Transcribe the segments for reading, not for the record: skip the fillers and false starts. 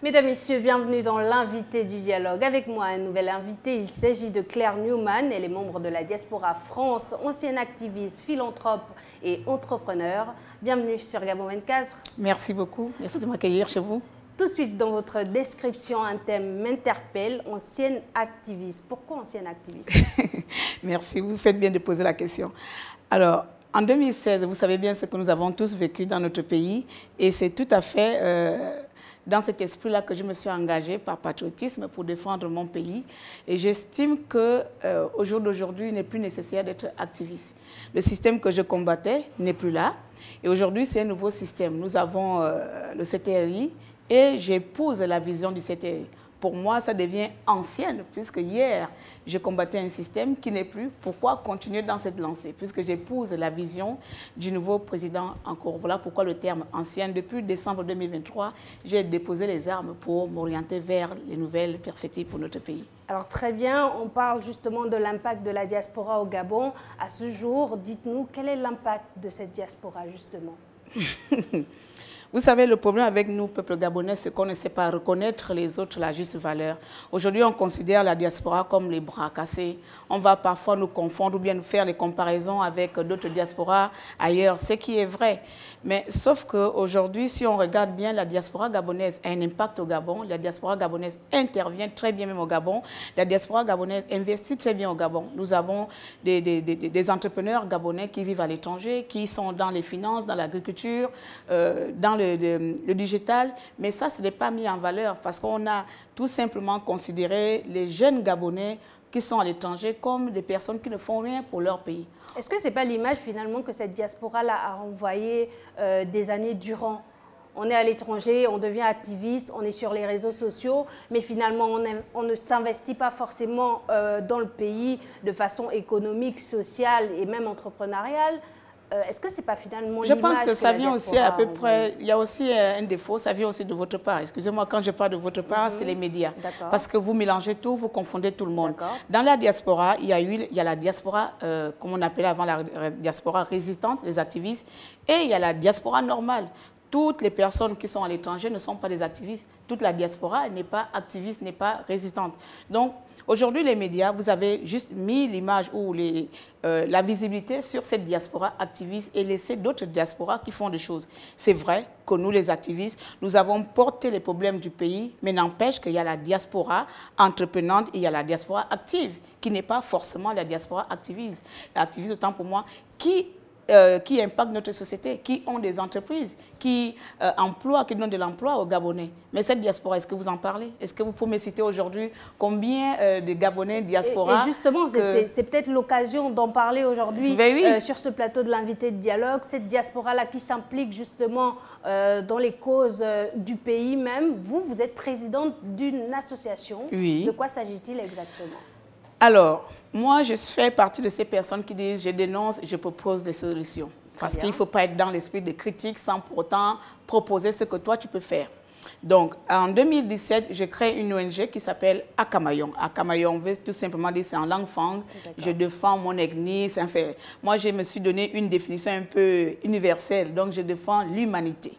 Mesdames, Messieurs, bienvenue dans l'invité du dialogue. Avec moi, un nouvel invité. Il s'agit de Claire Newman. Elle est membre de la Diaspora France, ancienne activiste, philanthrope et entrepreneur. Bienvenue sur Gabon 24. Merci beaucoup. Merci de m'accueillir chez vous. Tout de suite, dans votre description, un thème m'interpelle, ancienne activiste. Pourquoi ancienne activiste? Merci, vous faites bien de poser la question. Alors, en 2016, vous savez bien ce que nous avons tous vécu dans notre pays et c'est tout à fait dans cet esprit-là que je me suis engagée par patriotisme pour défendre mon pays. Et j'estime qu'au jour d'aujourd'hui, il n'est plus nécessaire d'être activiste. Le système que je combattais n'est plus là. Et aujourd'hui, c'est un nouveau système. Nous avons le CTRI et j'épouse la vision du CTRI. Pour moi, ça devient ancienne, puisque hier, je combattais un système qui n'est plus. Pourquoi continuer dans cette lancée? Puisque j'épouse la vision du nouveau président encore. Voilà pourquoi le terme ancienne. Depuis décembre 2023, j'ai déposé les armes pour m'orienter vers les nouvelles perspectives pour notre pays. Alors très bien, on parle justement de l'impact de la diaspora au Gabon. À ce jour, dites-nous, quel est l'impact de cette diaspora justement? Vous savez, le problème avec nous, peuple gabonais, c'est qu'on ne sait pas reconnaître les autres la juste valeur. Aujourd'hui, on considère la diaspora comme les bras cassés. On va parfois nous confondre ou bien nous faire les comparaisons avec d'autres diasporas ailleurs, ce qui est vrai. Mais sauf qu'aujourd'hui, si on regarde bien, la diaspora gabonaise a un impact au Gabon. La diaspora gabonaise intervient très bien même au Gabon. La diaspora gabonaise investit très bien au Gabon. Nous avons des entrepreneurs gabonais qui vivent à l'étranger, qui sont dans les finances, dans l'agriculture, dans le digital, mais ça, ce n'est pas mis en valeur parce qu'on a tout simplement considéré les jeunes Gabonais qui sont à l'étranger comme des personnes qui ne font rien pour leur pays. Est-ce que ce n'est pas l'image finalement que cette diaspora-là a renvoyée des années durant? On est à l'étranger, on devient activiste, on est sur les réseaux sociaux, mais finalement on ne s'investit pas forcément dans le pays de façon économique, sociale et même entrepreneuriale. Est-ce que ce n'est pas finalement Je pense que ça vient aussi à peu près, il y a aussi un défaut, ça vient aussi de votre part. Excusez-moi, quand je parle de votre part, c'est les médias. Parce que vous mélangez tout, vous confondez tout le monde. Dans la diaspora, il y a la diaspora, comme on appelait avant la diaspora résistante, les activistes, et il y a la diaspora normale. Toutes les personnes qui sont à l'étranger ne sont pas des activistes. Toute la diaspora n'est pas activiste, n'est pas résistante. Donc, aujourd'hui, les médias, vous avez juste mis l'image ou la visibilité sur cette diaspora activiste et laissé d'autres diasporas qui font des choses. C'est vrai que nous, les activistes, nous avons porté les problèmes du pays, mais n'empêche qu'il y a la diaspora entreprenante et il y a la diaspora active, qui n'est pas forcément la diaspora activiste. L'activiste, autant pour moi, qui impactent notre société, qui ont des entreprises, qui emploient, qui donnent de l'emploi aux Gabonais. Mais cette diaspora, est-ce que vous en parlez? Est-ce que vous pouvez me citer aujourd'hui combien de Gabonais diaspora? Et justement, c'est peut-être l'occasion d'en parler aujourd'hui sur ce plateau de l'invité de dialogue, cette diaspora-là qui s'implique justement dans les causes du pays même. Vous êtes présidente d'une association. Oui. De quoi s'agit-il exactement? Alors, moi, je fais partie de ces personnes qui disent « je dénonce et je propose des solutions ». Parce qu'il ne faut pas être dans l'esprit de critique sans pour autant proposer ce que toi, tu peux faire. Donc, en 2017, j'ai créé une ONG qui s'appelle Akamayong. Akamayong veut tout simplement dire c'est en langue fang. Je défends mon ethnie. Enfin, moi, je me suis donné une définition un peu universelle. Donc, je défends l'humanité.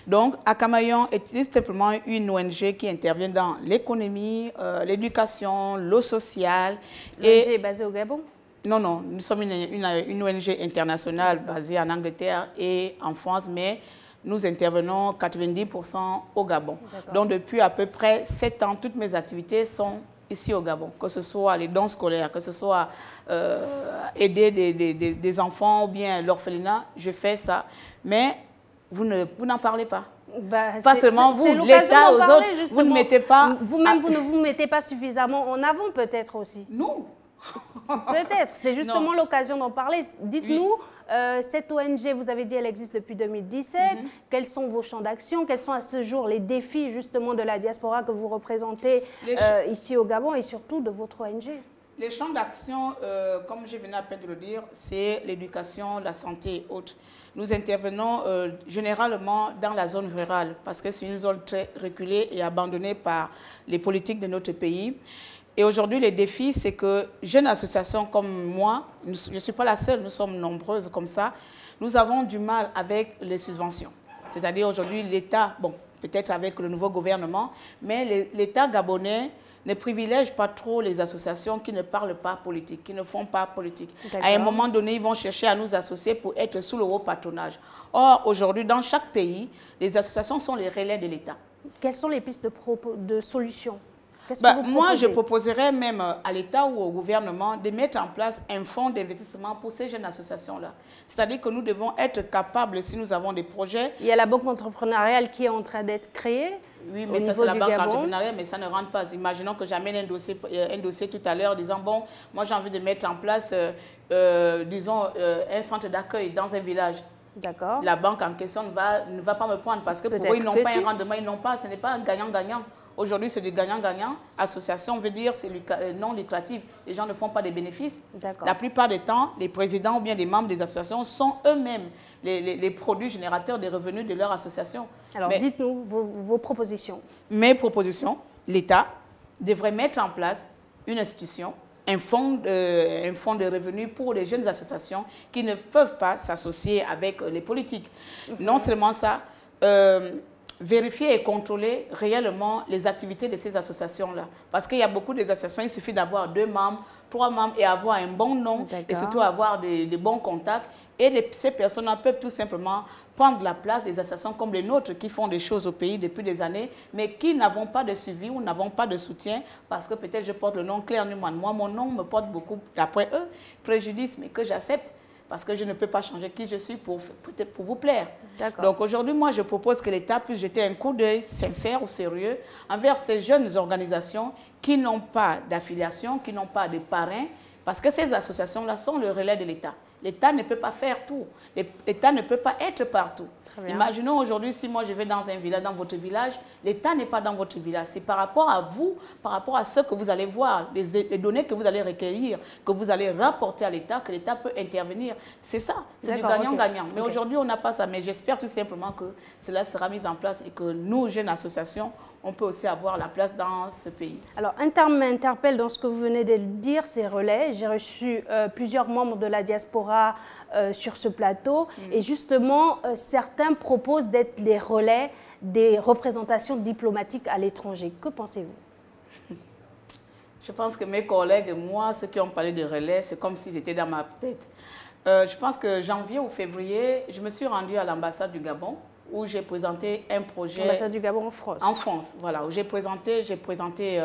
Donc, Akamayong est tout simplement une ONG qui intervient dans l'économie, l'éducation, l'eau sociale. L'ONG est basée au Gabon? Non, non, nous sommes une ONG internationale basée en Angleterre et en France, mais nous intervenons 90% au Gabon. Donc, depuis à peu près 7 ans, toutes mes activités sont ici au Gabon, que ce soit les dons scolaires, que ce soit aider des enfants ou bien l'orphelinat, je fais ça. Mais vous n'en parlez pas. Pas seulement vous, l'État aux autres, vous ne mettez pas... Vous-même, vous ne vous mettez pas suffisamment en avant peut-être aussi. Nous. Peut-être, c'est justement l'occasion d'en parler. Dites-nous, cette ONG, vous avez dit, elle existe depuis 2017. Quels sont vos champs d'action? Quels sont à ce jour les défis justement de la diaspora que vous représentez ici au Gabon et surtout de votre ONG? Les champs d'action, comme je venais à peine de le dire, c'est l'éducation, la santé et autres. Nous intervenons généralement dans la zone rurale parce que c'est une zone très reculée et abandonnée par les politiques de notre pays. Et aujourd'hui, le défi, c'est que jeunes associations comme moi, je ne suis pas la seule, nous sommes nombreuses comme ça, nous avons du mal avec les subventions. C'est-à-dire aujourd'hui, l'État, bon, peut-être avec le nouveau gouvernement, mais l'État gabonais ne privilège pas trop les associations qui ne parlent pas politique, qui ne font pas politique. À un moment donné, ils vont chercher à nous associer pour être sous le haut patronage. Or, aujourd'hui, dans chaque pays, les associations sont les relais de l'État. Quelles sont les pistes de solutions? Moi, je proposerais même à l'État ou au gouvernement de mettre en place un fonds d'investissement pour ces jeunes associations-là. C'est-à-dire que nous devons être capables, si nous avons des projets... Il y a la banque entrepreneuriale qui est en train d'être créée. Oui, mais ça, c'est la banque entrepreneuriale, mais ça ne rentre pas. Imaginons que j'amène un dossier tout à l'heure disant, bon, moi, j'ai envie de mettre en place, disons, un centre d'accueil dans un village. D'accord. La banque en question ne va pas me prendre parce que pour eux, ils n'ont pas un rendement, ils n'ont pas, ce n'est pas un gagnant-gagnant. Aujourd'hui, c'est du gagnant-gagnant. Association veut dire c'est non lucratif. Les gens ne font pas des bénéfices. La plupart des temps, les présidents ou bien les membres des associations sont eux-mêmes les produits générateurs des revenus de leur association. Alors, dites-nous vos propositions. Mes propositions, l'État devrait mettre en place une institution, un fonds de revenus pour les jeunes associations qui ne peuvent pas s'associer avec les politiques. Non seulement ça, vérifier et contrôler réellement les activités de ces associations-là. Parce qu'il y a beaucoup d'associations, il suffit d'avoir 2 membres, 3 membres et avoir un bon nom et surtout avoir de bons contacts. Et ces personnes-là peuvent tout simplement prendre la place des associations comme les nôtres qui font des choses au pays depuis des années, mais qui n'avons pas de suivi ou n'avons pas de soutien parce que peut-être je porte le nom Claire Newman. Moi, mon nom me porte beaucoup, d'après eux, préjudice, mais que j'accepte. Parce que je ne peux pas changer qui je suis pour vous plaire. Donc aujourd'hui, moi, je propose que l'État puisse jeter un coup d'œil sincère ou sérieux envers ces jeunes organisations qui n'ont pas d'affiliation, qui n'ont pas de parrain, parce que ces associations-là sont le relais de l'État. L'État ne peut pas faire tout. L'État ne peut pas être partout. Imaginons aujourd'hui, si moi je vais dans un village, dans votre village, l'État n'est pas dans votre village. C'est par rapport à vous, par rapport à ce que vous allez voir, les données que vous allez recueillir, que vous allez rapporter à l'État, que l'État peut intervenir. C'est ça, c'est du gagnant-gagnant. Mais aujourd'hui, on n'a pas ça. Mais j'espère tout simplement que cela sera mis en place et que nous, jeunes associations, on peut aussi avoir la place dans ce pays. Alors, un terme m'interpelle dans ce que vous venez de dire, c'est relais. J'ai reçu plusieurs membres de la diaspora sur ce plateau. Et justement, certains proposent d'être les relais des représentations diplomatiques à l'étranger. Que pensez-vous? Je pense que mes collègues et moi, ceux qui ont parlé de relais, c'est comme s'ils étaient dans ma tête. Je pense que janvier ou février, je me suis rendue à l'ambassade du Gabon, où j'ai présenté un projet... L'ambassade du Gabon en France. En France, voilà, où j'ai présenté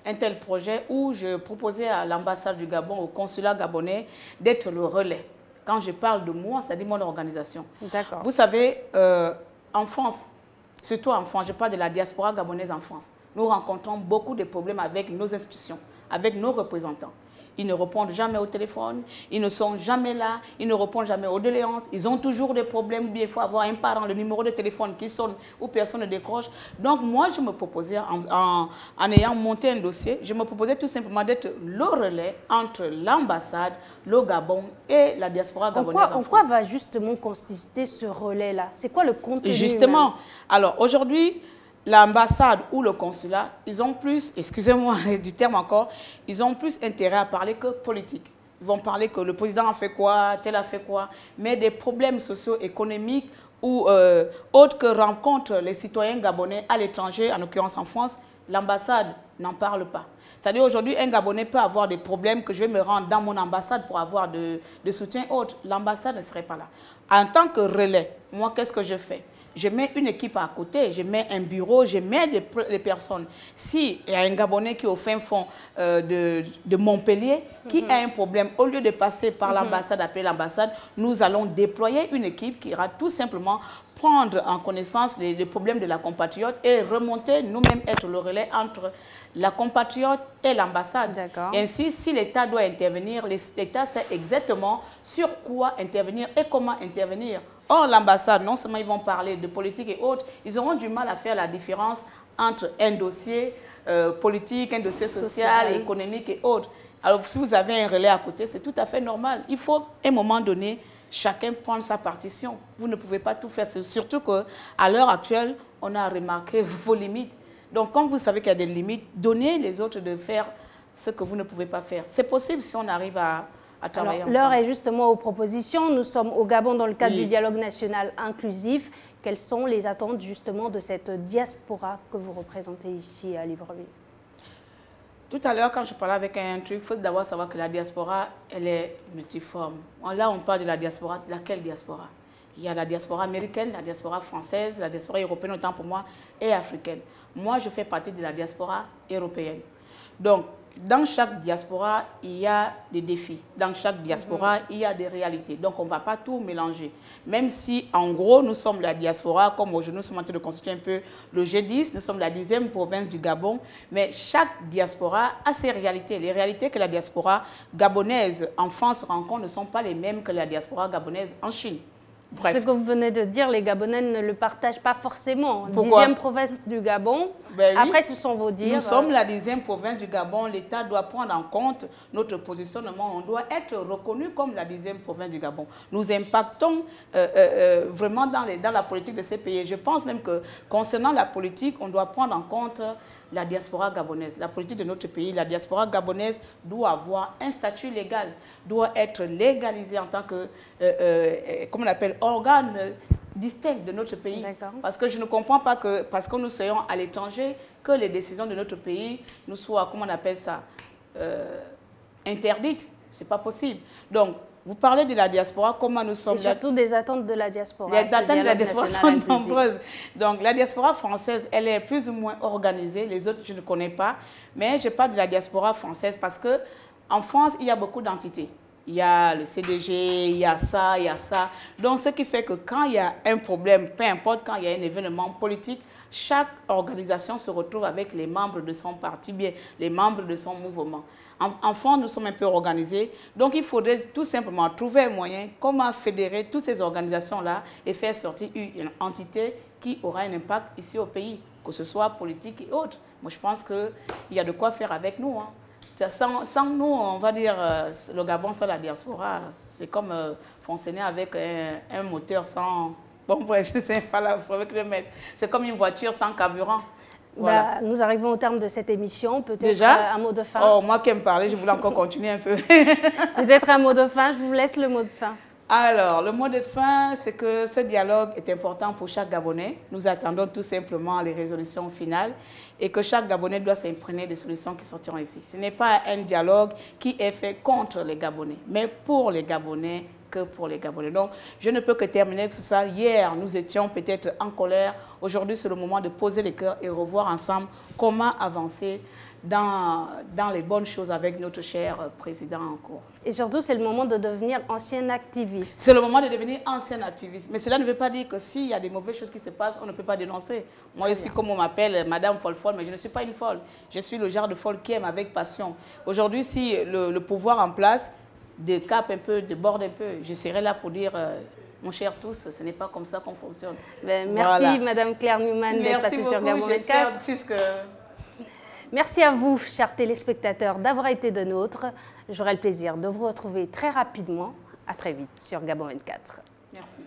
un tel projet où je proposais à l'ambassade du Gabon, au consulat gabonais, d'être le relais. Quand je parle de moi, c'est-à-dire mon organisation. D'accord. Vous savez, en France, surtout en France, je parle de la diaspora gabonaise en France, nous rencontrons beaucoup de problèmes avec nos institutions, avec nos représentants. Ils ne répondent jamais au téléphone, ils ne sont jamais là, ils ne répondent jamais aux doléances, ils ont toujours des problèmes, il faut avoir un parent, le numéro de téléphone qui sonne ou personne ne décroche. Donc moi, je me proposais, en ayant monté un dossier, je me proposais tout simplement d'être le relais entre l'ambassade, le Gabon et la diaspora gabonaise en France. En quoi va justement consister ce relais-là? C'est quoi le contenu? Justement, alors aujourd'hui, l'ambassade ou le consulat, ils ont plus, excusez-moi du terme encore, ils ont plus intérêt à parler que politique. Ils vont parler que le président a fait quoi, tel a fait quoi, mais des problèmes socio-économiques ou autres que rencontrent les citoyens gabonais à l'étranger, en l'occurrence en France, l'ambassade n'en parle pas. C'est-à-dire aujourd'hui, un Gabonais peut avoir des problèmes que je vais me rendre dans mon ambassade pour avoir de soutien autre. L'ambassade ne serait pas là. En tant que relais, moi, qu'est-ce que je fais? Je mets une équipe à côté, je mets un bureau, je mets des personnes. S'il y a un Gabonais qui est au fin fond de Montpellier, qui a un problème, au lieu de passer par l'ambassade, appeler l'ambassade, nous allons déployer une équipe qui ira tout simplement prendre en connaissance les problèmes de la compatriote et remonter nous-mêmes, être le relais entre la compatriote et l'ambassade. Ainsi, si l'État doit intervenir, l'État sait exactement sur quoi intervenir et comment intervenir. Or, l'ambassade, non seulement ils vont parler de politique et autres, ils auront du mal à faire la différence entre un dossier politique, un dossier social, économique et autres. Alors, si vous avez un relais à côté, c'est tout à fait normal. Il faut, à un moment donné, chacun prendre sa partition. Vous ne pouvez pas tout faire, surtout qu'à l'heure actuelle, on a remarqué vos limites. Donc, comme vous savez qu'il y a des limites, donnez les autres de faire ce que vous ne pouvez pas faire. C'est possible si on arrive à travailler ensemble. L'heure est justement aux propositions. Nous sommes au Gabon dans le cadre du dialogue national inclusif. Quelles sont les attentes justement de cette diaspora que vous représentez ici à Libreville? Tout à l'heure, quand je parlais avec un truc, il faut d'abord savoir que la diaspora, elle est multiforme. Là, on parle de la diaspora. Laquelle diaspora? Il y a la diaspora américaine, la diaspora française, la diaspora européenne, autant pour moi, et africaine. Moi, je fais partie de la diaspora européenne. Donc, dans chaque diaspora, il y a des défis. Dans chaque diaspora, il y a des réalités. Donc, on ne va pas tout mélanger. Même si, en gros, nous sommes la diaspora, comme aujourd'hui, nous sommes en train de constituer un peu le G10, nous sommes la 10e province du Gabon. Mais chaque diaspora a ses réalités. Les réalités que la diaspora gabonaise en France rencontre ne sont pas les mêmes que la diaspora gabonaise en Chine. Bref. Ce que vous venez de dire, les Gabonais ne le partagent pas forcément. Pourquoi? 10e province du Gabon. Ben oui. Après, ce sont vos dires. Nous sommes la 10e province du Gabon. L'État doit prendre en compte notre positionnement. On doit être reconnu comme la 10e province du Gabon. Nous impactons vraiment dans la politique de ces pays. Je pense même que concernant la politique, on doit prendre en compte la diaspora gabonaise. La politique de notre pays, la diaspora gabonaise doit avoir un statut légal, doit être légalisée en tant que, comment on appelle, organe distinct de notre pays. Parce que je ne comprends pas que, parce que nous soyons à l'étranger, que les décisions de notre pays nous soient, comment on appelle ça, interdites. Ce n'est pas possible. Donc, vous parlez de la diaspora, comment nous sommes... Et surtout des attentes de la diaspora. Les attentes de la diaspora sont nombreuses. Donc, la diaspora française, elle est plus ou moins organisée. Les autres, je ne connais pas. Mais je parle de la diaspora française parce qu'en France, il y a beaucoup d'entités. Il y a le CDG, il y a ça, il y a ça. Donc, ce qui fait que quand il y a un problème, peu importe, quand il y a un événement politique, chaque organisation se retrouve avec les membres de son parti, bien les membres de son mouvement. En France, nous sommes un peu organisés. Donc, il faudrait tout simplement trouver un moyen comment fédérer toutes ces organisations-là et faire sortir une entité qui aura un impact ici au pays, que ce soit politique et autres. Moi, je pense qu'il y a de quoi faire avec nous. Hein. Sans nous, on va dire, le Gabon sans la diaspora, c'est comme fonctionner avec un moteur sans... Bon, bref, je ne sais pas là, avec le mettre. C'est comme une voiture sans carburant. Voilà. Bah, nous arrivons au terme de cette émission. Peut-être un mot de fin. Oh, moi qui aime parler, je voulais encore continuer un peu. Peut-être un mot de fin. Je vous laisse le mot de fin. Alors, le mot de fin, c'est que ce dialogue est important pour chaque Gabonais. Nous attendons tout simplement les résolutions finales et que chaque Gabonais doit s'imprégner des solutions qui sortiront ici. Ce n'est pas un dialogue qui est fait contre les Gabonais, mais pour les Gabonais, que pour les Gabonais. Donc, je ne peux que terminer sur ça. Hier, nous étions peut-être en colère. Aujourd'hui, c'est le moment de poser les cœurs et revoir ensemble comment avancer dans les bonnes choses avec notre cher président en cours. Et surtout, c'est le moment de devenir ancien activiste. C'est le moment de devenir ancien activiste. Mais cela ne veut pas dire que s'il y a des mauvaises choses qui se passent, on ne peut pas dénoncer. Moi, je suis comme on m'appelle, Madame Folle-Folle, mais je ne suis pas une folle. Je suis le genre de folle qui aime avec passion. Aujourd'hui, si le pouvoir en place décape un peu, déborde un peu, je serai là pour dire... Mon cher tous, ce n'est pas comme ça qu'on fonctionne. Ben, merci, voilà. Madame Claire Newman, d'être passée sur Gabon 24. Merci à vous, chers téléspectateurs, d'avoir été de nôtres. J'aurai le plaisir de vous retrouver très rapidement. À très vite sur Gabon 24. Merci.